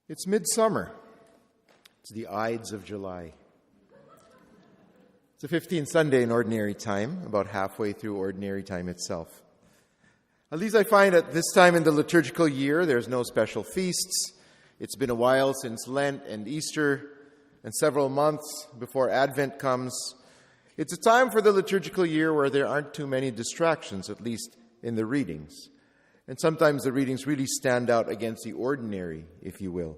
It's midsummer. It's the Ides of July. It's the 15th Sunday in Ordinary Time, about halfway through Ordinary Time itself. At least I find at this time in the liturgical year, there's no special feasts. It's been a while since Lent and Easter, and several months before Advent comes. It's a time for the liturgical year where there aren't too many distractions, at least in the readings. And sometimes the readings really stand out against the ordinary, if you will.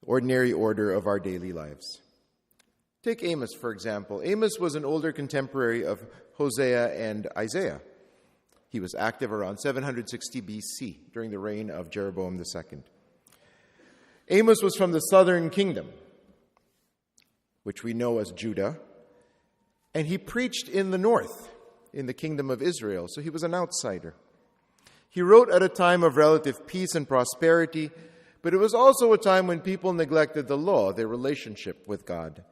Ordinary order of our daily lives. Take Amos, for example. Amos was an older contemporary of Hosea and Isaiah. He was active around 760 BC during the reign of Jeroboam II. Amos was from the southern kingdom, which we know as Judah, and he preached in the north, in the kingdom of Israel, so he was an outsider. He wrote at a time of relative peace and prosperity, but it was also a time when people neglected the law, their relationship with God.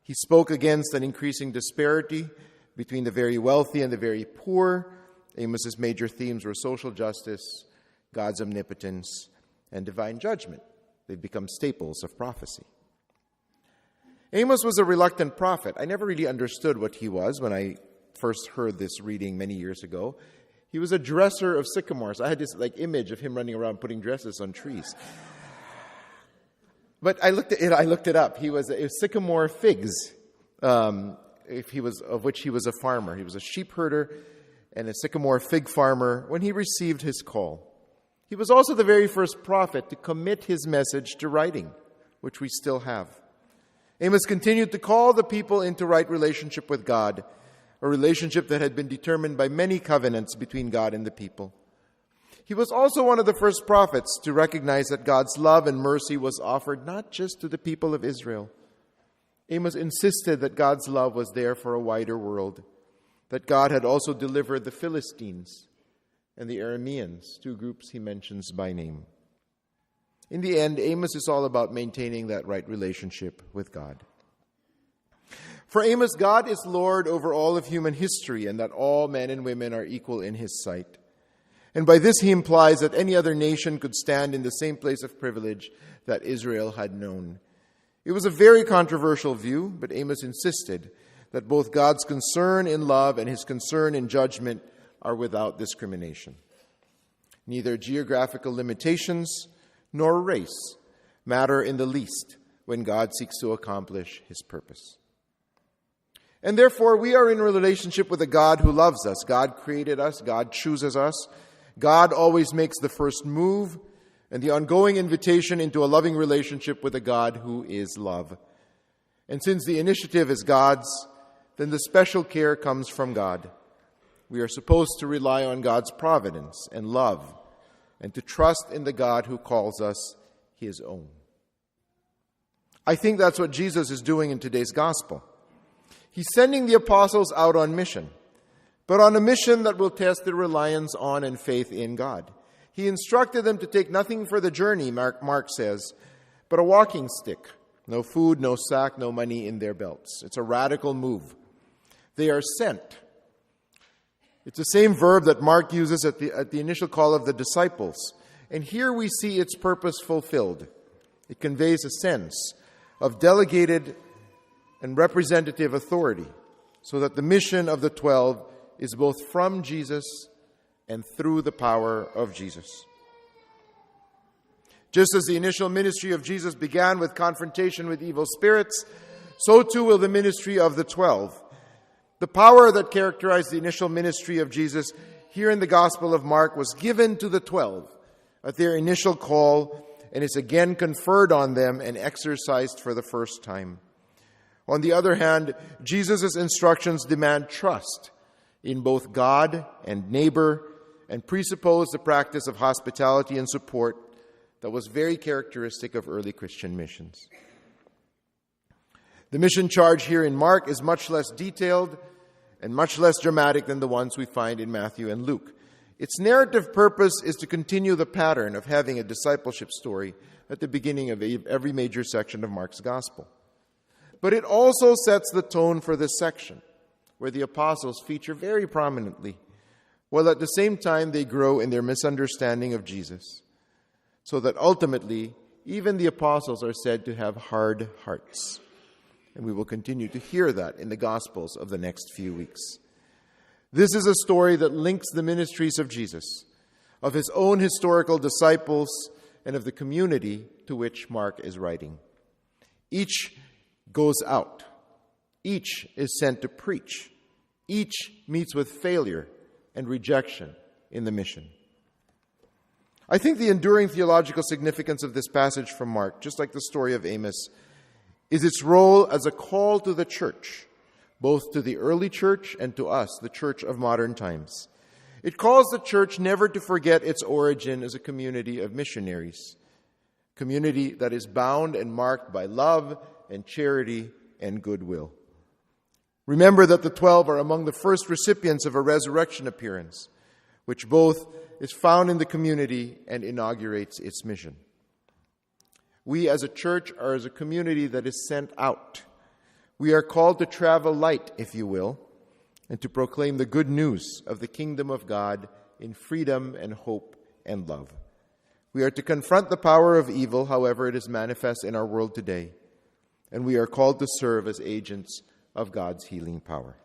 He spoke against an increasing disparity between the very wealthy and the very poor. Amos's major themes were social justice, God's omnipotence, and divine judgment. They've become staples of prophecy. Amos was a reluctant prophet. I never really understood what he was when I first heard this reading many years ago. He was a dresser of sycamores. I had this image of him running around putting dresses on trees. But I looked it up. It was sycamore figs, of which he was a farmer. He was a sheep herder and a sycamore fig farmer when he received his call. He was also the very first prophet to commit his message to writing, which we still have. Amos continued to call the people into right relationship with God, a relationship that had been determined by many covenants between God and the people. He was also one of the first prophets to recognize that God's love and mercy was offered not just to the people of Israel. Amos insisted that God's love was there for a wider world, that God had also delivered the Philistines and the Arameans, two groups he mentions by name. In the end, Amos is all about maintaining that right relationship with God. For Amos, God is Lord over all of human history and that all men and women are equal in his sight. And by this he implies that any other nation could stand in the same place of privilege that Israel had known. It was a very controversial view, but Amos insisted that both God's concern in love and his concern in judgment are without discrimination. Neither geographical limitations nor race matter in the least when God seeks to accomplish his purpose. And therefore, we are in a relationship with a God who loves us. God created us. God chooses us. God always makes the first move and the ongoing invitation into a loving relationship with a God who is love. And since the initiative is God's, then the special care comes from God. We are supposed to rely on God's providence and love and to trust in the God who calls us his own. I think that's what Jesus is doing in today's gospel. He's sending the apostles out on mission, but on a mission that will test their reliance on and faith in God. He instructed them to take nothing for the journey, Mark says, but a walking stick. No food, no sack, no money in their belts. It's a radical move. They are sent. It's the same verb that Mark uses at the initial call of the disciples. And here we see its purpose fulfilled. It conveys a sense of delegated and representative authority, so that the mission of the 12 is both from Jesus and through the power of Jesus. Just as the initial ministry of Jesus began with confrontation with evil spirits, so too will the ministry of the 12. The power that characterized the initial ministry of Jesus here in the Gospel of Mark was given to the 12 at their initial call and is again conferred on them and exercised for the first time. On the other hand, Jesus' instructions demand trust in both God and neighbor and presuppose the practice of hospitality and support that was very characteristic of early Christian missions. The mission charge here in Mark is much less detailed and much less dramatic than the ones we find in Matthew and Luke. Its narrative purpose is to continue the pattern of having a discipleship story at the beginning of every major section of Mark's gospel. But it also sets the tone for this section, where the apostles feature very prominently, while at the same time they grow in their misunderstanding of Jesus. so that ultimately even the apostles are said to have hard hearts. And we will continue to hear that in the Gospels of the next few weeks. This is a story that links the ministries of Jesus, of his own historical disciples, and of the community to which Mark is writing. Each goes out. Each is sent to preach. Each meets with failure and rejection in the mission. I think the enduring theological significance of this passage from Mark, just like the story of Amos, is its role as a call to the church, both to the early church and to us, the church of modern times. It calls the church never to forget its origin as a community of missionaries, a community that is bound and marked by love and charity and goodwill. Remember that the 12 are among the first recipients of a resurrection appearance, which both is found in the community and inaugurates its mission. We as a church are as a community that is sent out. We are called to travel light, if you will, and to proclaim the good news of the kingdom of God in freedom and hope and love. We are to confront the power of evil, however it is manifest in our world today, and we are called to serve as agents of God's healing power.